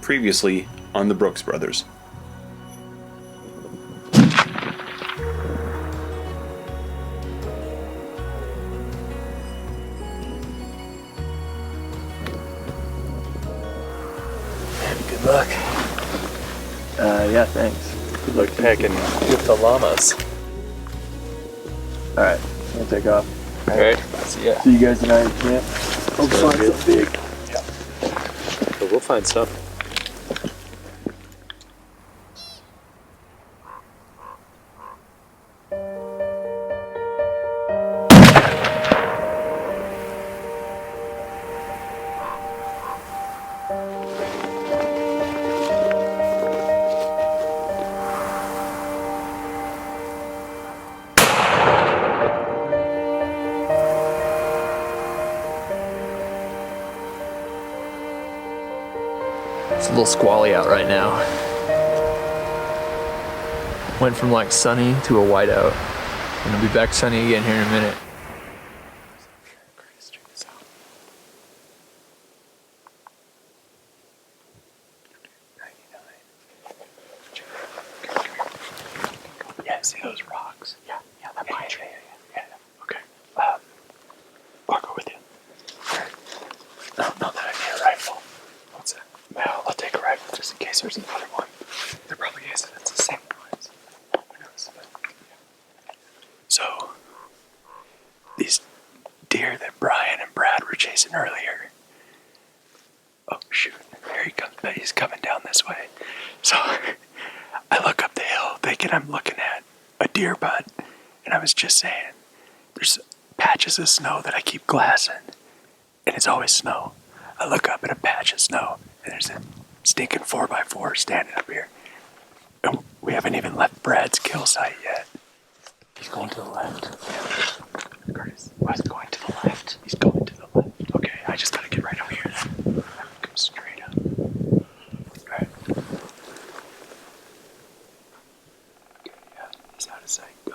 previously on the Brooks Brothers. Good luck. Yeah, thanks. Good luck packing with the llamas. Alright, I'm gonna take off. Alright, see ya. See you guys tonight. Yeah. Hope to find something big. Yeah. But we'll find some. It's a little squally out right now. Went from like sunny to a whiteout. And it'll be back sunny again here in a minute. Kurtis, check this out. 99. Yeah, see those rocks? Yeah, that pine tree. Yeah. Okay. I'll go with you. Not that I need a rifle. What's that? Well, I'll take a rifle just in case there's another one. There probably is, and it's the same noise. Who knows? But, yeah. So, these deer that Brian and Brad were chasing earlier. Oh, shoot. Here he comes. He's coming down this way. So, I look up the hill thinking I'm looking at a deer butt. And I was just saying, there's patches of snow that I keep glassing. And it's always snow. I look up at a patch of snow, and there's a stinking 4x4 standing up here. And we haven't even left Brad's kill site yet. He's going to the left. Yeah. Kurtis, why's he going to the left? He's going to the left. Okay, I just gotta get right over here then. Come straight up. Alright. Okay, yeah, he's out of sight. Go.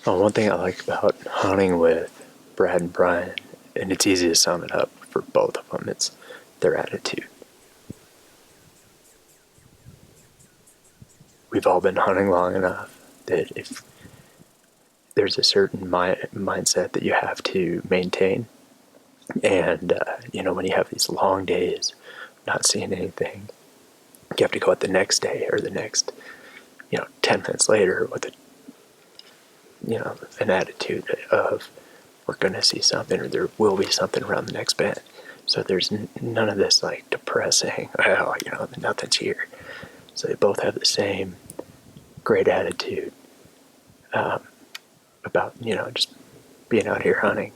Well, one thing I like about hunting with Brad and Brian, and it's easy to sum it up for both of them, it's their attitude. We've all been hunting long enough that if there's a certain mindset that you have to maintain, and when you have these long days not seeing anything, you have to go out the next day or the next 10 minutes later with an attitude of we're going to see something, or there will be something around the next bend. So there's none of this like depressing, nothing's here. So they both have the same great attitude about, just being out here hunting.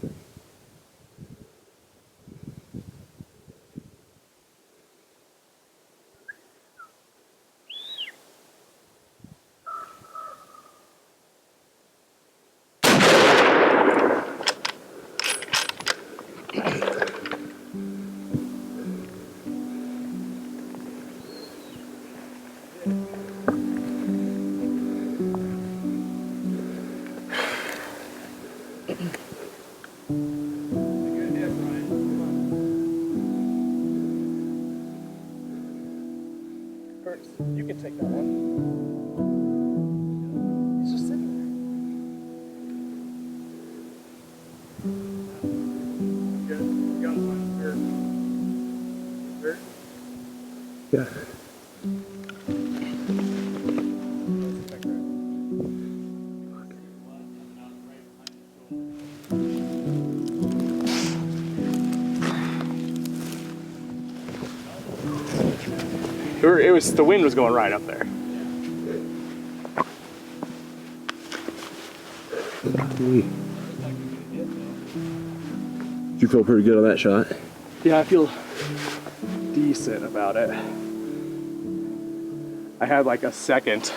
You can take that one. He's just sitting there. Good. Got one. the wind was going right up there. Did you feel pretty good on that shot? Yeah, I feel decent about it. I had like a second.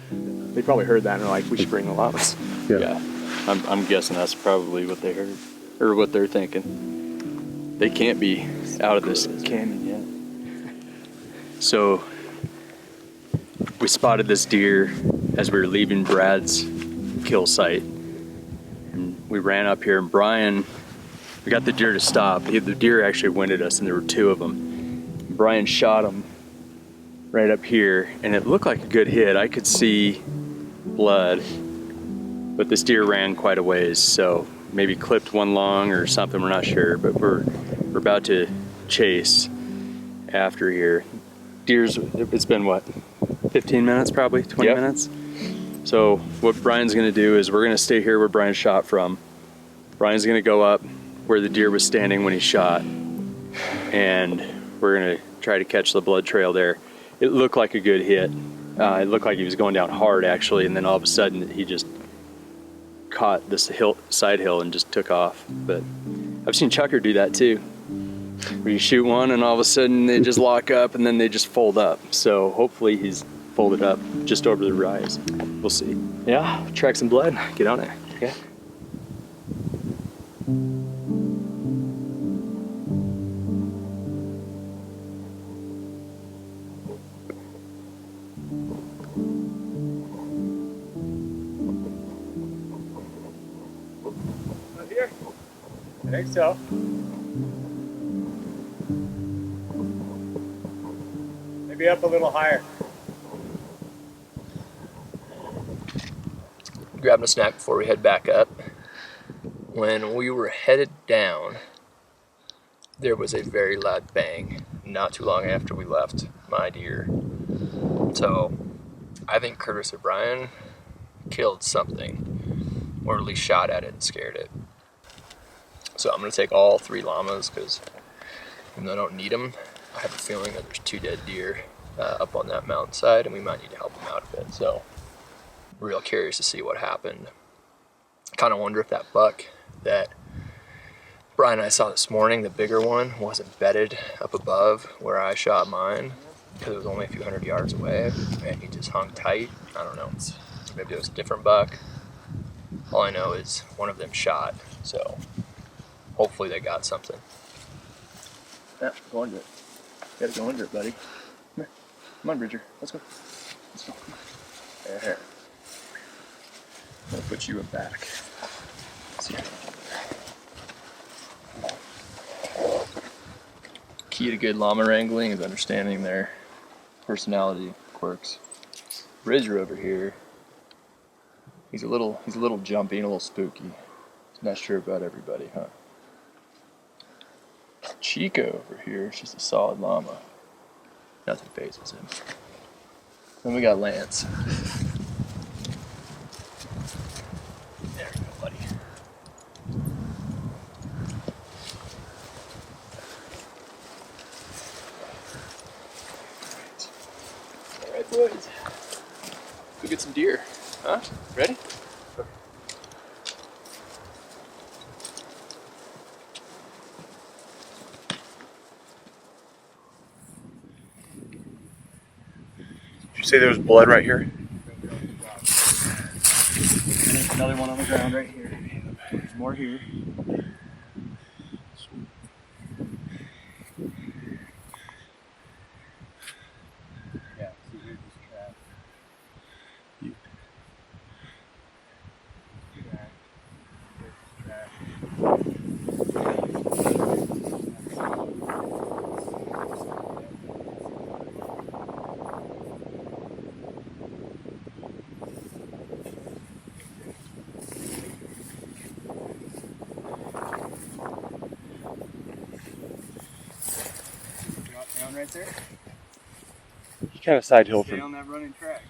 They probably heard that and they're like, we should bring the llamas. Yeah. I'm guessing that's probably what they heard, or what they're thinking. They can't be out of this canyon yet. So we spotted this deer as we were leaving Brad's kill site. And we ran up here, and Brian, we got the deer to stop. The deer actually winded us, and there were 2 of them. Brian shot him right up here, and it looked like a good hit. I could see blood, but this deer ran quite a ways, so maybe clipped one lung or something, we're not sure, but we're about to chase after here. Deer's, it's been what, 15 minutes probably, 20 minutes? So what Brian's gonna do is we're gonna stay here where Brian shot from. Brian's gonna go up where the deer was standing when he shot, and we're gonna try to catch the blood trail there. It looked like a good hit. It looked like he was going down hard actually, and then all of a sudden he just caught this side hill and just took off. But I've seen Chucker do that too, where you shoot one and all of a sudden they just lock up and then they just fold up. So hopefully he's folded up just over the rise. We'll see. Yeah, track some blood, get on it. Yeah. Here, I think so. Maybe up a little higher. Grabbing a snack before we head back up. When we were headed down, there was a very loud bang not too long after we left my deer. So I think Kurtis and Brian killed something, or at least shot at it and scared it. So I'm gonna take all 3 llamas, because even though I don't need them, I have a feeling that there's 2 dead deer up on that mountainside, and we might need to help them out a bit. So real curious to see what happened. Kind of wonder if that buck that Brian and I saw this morning, the bigger one, wasn't bedded up above where I shot mine, because it was only a few hundred yards away and he just hung tight. I don't know, maybe it was a different buck. All I know is one of them shot, so hopefully they got something. Yeah, go under it. Gotta go under it, buddy. Come here. Come on, Bridger. Let's go. Let's go. There. I'm gonna put you in back. See. Key to good llama wrangling is understanding their personality quirks. Bridger over here, he's a little jumpy and a little spooky. He's not sure about everybody, huh? Chico over here, she's a solid llama. Nothing phases him. Then we got Lance. There you go, buddy. All right, boys. Go get some deer. Huh? Ready? Did you say there was blood right here? Another one on the ground right here. There's more here. Yeah, see, here's this trap. There's this trap. Drop down right there. You kind of side hill Stay from. on that running track.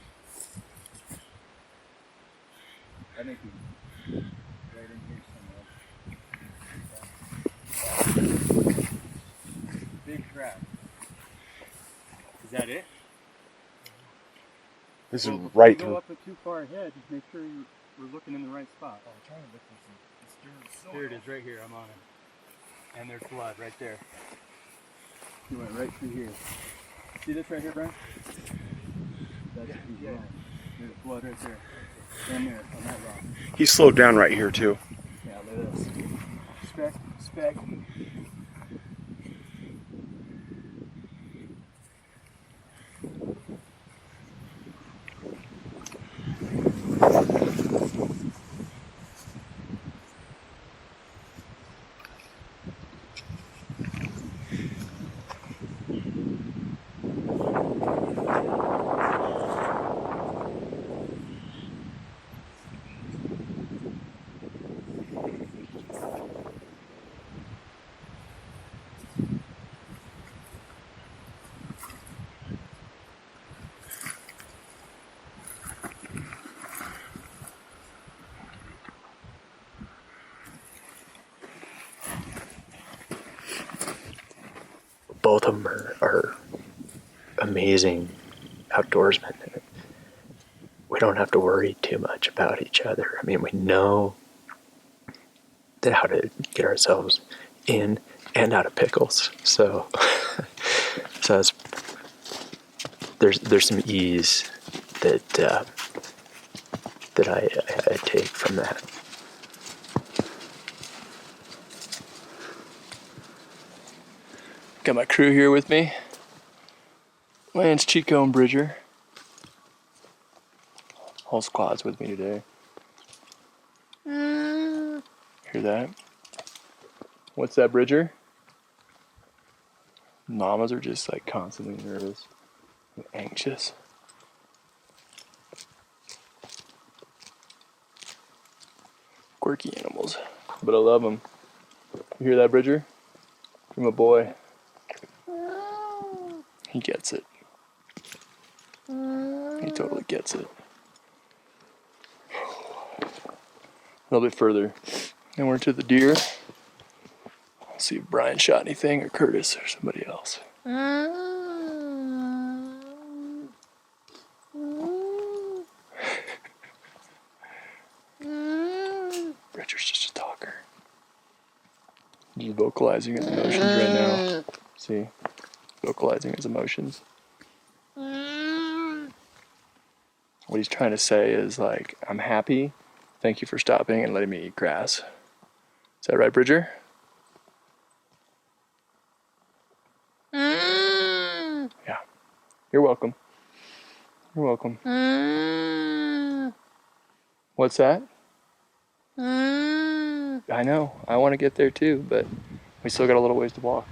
I think he's right in here somewhere. Big trap. Is that it? This Well, is before right you go through. up it too far ahead, just make sure we're looking in the right spot. Oh, I'm trying to look for some. Here it is, right here. I'm on it. And there's blood right there. He went right through here. See this right here, Brian? That's yeah. There's blood right there. Down there on that rock. He slowed down right here too. Yeah, look at this. Speck. Both of them are amazing outdoorsmen. We don't have to worry too much about each other. I mean, we know how to get ourselves in and out of pickles. So, there's some ease that I take from that. Got my crew here with me. Lance, Chico, and Bridger. Whole squad's with me today. Hear that? What's that, Bridger? Llamas are just like constantly nervous and anxious. Quirky animals, but I love them. You hear that, Bridger? From a boy. He gets it. He totally gets it. A little bit further, and we're to the deer. I'll see if Brian shot anything, or Kurtis, or somebody else. Richard's just a talker. He's vocalizing his emotions right now. See? Vocalizing his emotions. What he's trying to say is like, I'm happy. Thank you for stopping and letting me eat grass. Is that right, Bridger? Yeah. You're welcome. You're welcome. What's that? I know. I want to get there too, but we still got a little ways to walk.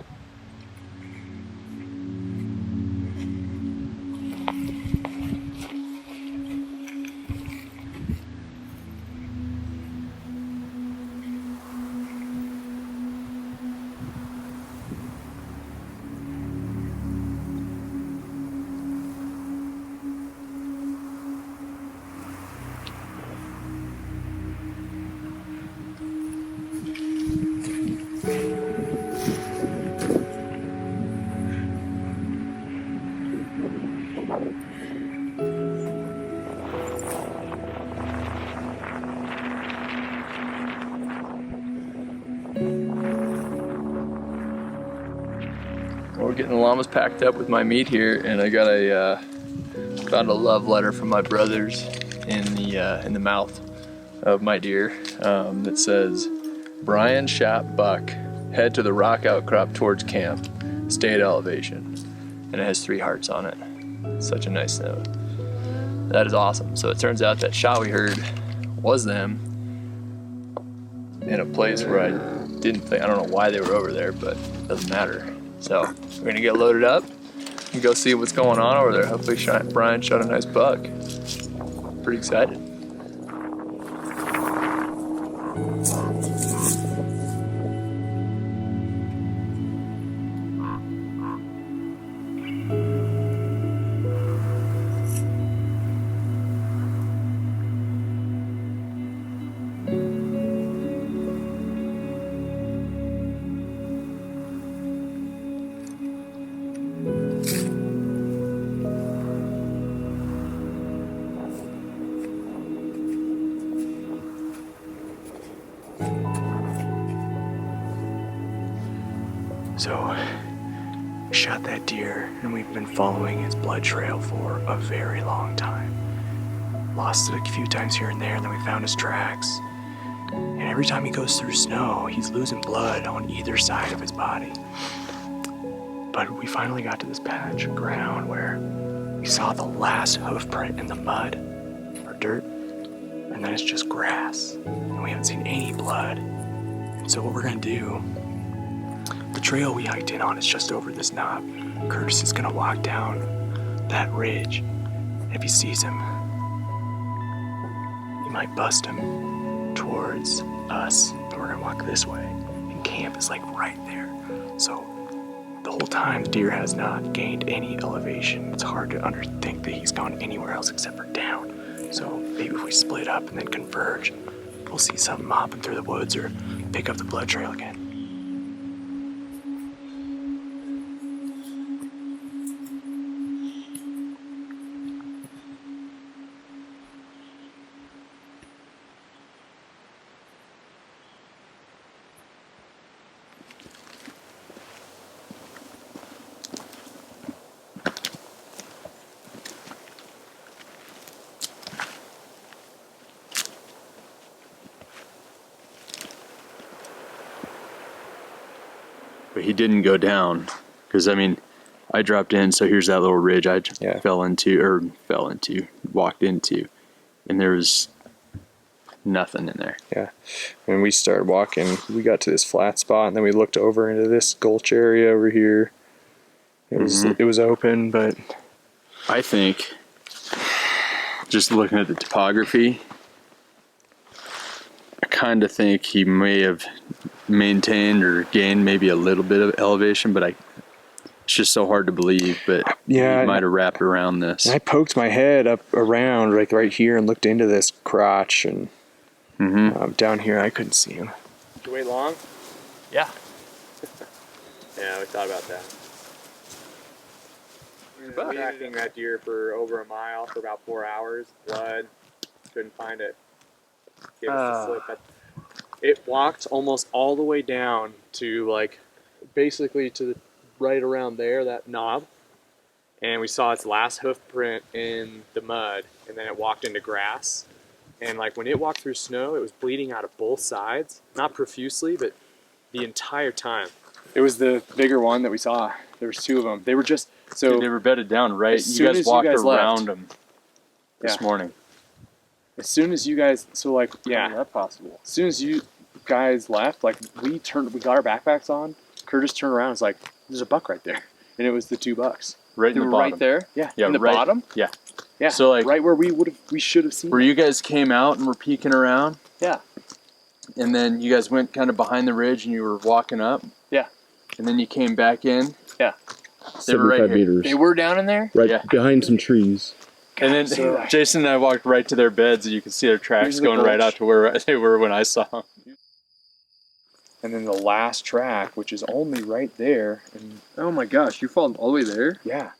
We're getting the llamas packed up with my meat here, and I got found a love letter from my brothers in the mouth of my deer that says, "Brian shot buck, head to the rock outcrop towards camp, stay at elevation," and it has 3 hearts on it. Such a nice note. That is awesome. So it turns out that shot we heard was them in a place where I didn't think. I don't know why they were over there, but it doesn't matter. So we're gonna get loaded up and go see what's going on over there. Hopefully Brian shot a nice buck. Pretty excited. So we shot that deer, and we've been following his blood trail for a very long time. Lost it a few times here and there, and then we found his tracks. And every time he goes through snow, he's losing blood on either side of his body. But we finally got to this patch of ground where we saw the last hoof print in the mud or dirt, and then it's just grass. And we haven't seen any blood. And so what we're gonna do, the trail we hiked in on is just over this knob. Kurtis is gonna walk down that ridge. If he sees him, he might bust him towards us. And we're gonna walk this way. And camp is like right there. So the whole time, the deer has not gained any elevation. It's hard to think that he's gone anywhere else except for down. So maybe if we split up and then converge, we'll see something hopping through the woods or pick up the blood trail again. But he didn't go down, because I mean, I dropped in, so here's that little ridge I walked into, and there was nothing in there. Yeah, when we started walking, we got to this flat spot, and then we looked over into this gulch area over here. It was open, but I think, just looking at the topography, I kind of think he may have maintained or gained maybe a little bit of elevation, but it's just so hard to believe. But yeah, he might have wrapped around this. I poked my head up around like right here and looked into this crotch, and down here I couldn't see him. Did you wait long? Yeah. Yeah, we thought about that. We were tracking that deer for over a mile for about 4 hours. Blood, couldn't find it. Gave us the slip. But it walked almost all the way down to like, basically to the right around there, that knob. And we saw its last hoof print in the mud, and then it walked into grass. And like when it walked through snow, it was bleeding out of both sides. Not profusely, but the entire time. It was the bigger one that we saw. There was 2 of them. They were just, so Dude, they were bedded down, right? as You soon guys as you walked guys around left. them this morning. as soon as you guys, so like, How is that possible? as soon as you guys left, like we got our backpacks on. Kurtis turned around and was like, there's a buck right there. And it was the 2 bucks. Right They in the were bottom. right there? Yeah. Yeah, in the right- bottom? Yeah. Yeah. So, like, right where we should have seen Where it. you guys came out and were peeking around, Yeah. and then you guys went kind of behind the ridge and you were walking up. Yeah. And then you came back in. Yeah. They were right 75 here. meters. They were down in there? Right Yeah. behind some trees. And then So- Jason and I walked right to their beds, and you could see their tracks Here's the going right gulch. out to where they were when I saw them. and then the last track, which is only right there, and Oh my gosh, you followed all the way there? yeah,